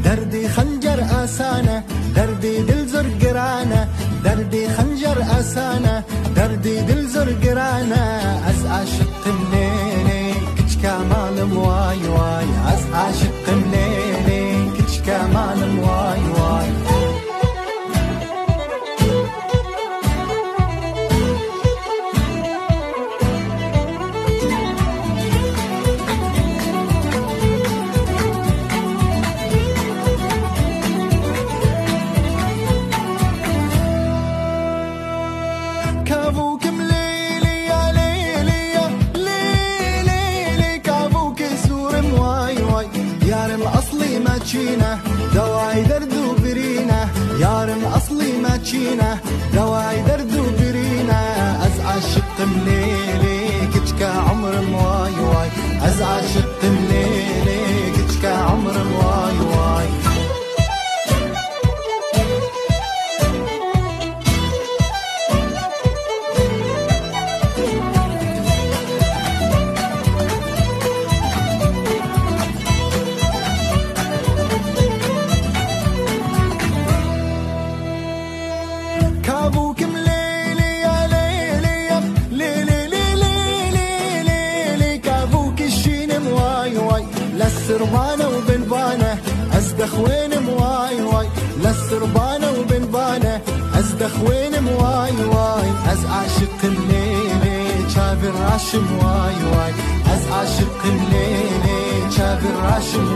دردي خنجر أسانة دردي دل زر قرانة دردي خنجر أسانة دردي دل زر قرانة أز عاشق مليلي كتش كمال مواي واي أز عاشق مليلي كتش كمال مواي واي كابوك مليلي يا ليلي يا ليلي كابوك سور مواي واي يار الأصلي ما تشينه دواعي درد وبرينه يار الأصلي ما تشينه دواعي درد وبرينه أز عاشق مليلي كتشكا عمر مواي واي أز عاشق مليلي كتشكا عمر مواي واي كابوك مليلي يا ليلي يا ليلي كابوك الشين مواي واي للسربانة وبنبانة أزدخ وين مواي واي للسربانة وبنبانة أزدخ وين مواي واي أز عاشق الليلي شافي الراشم واي واي أز عاشق الليلي شافي الراشم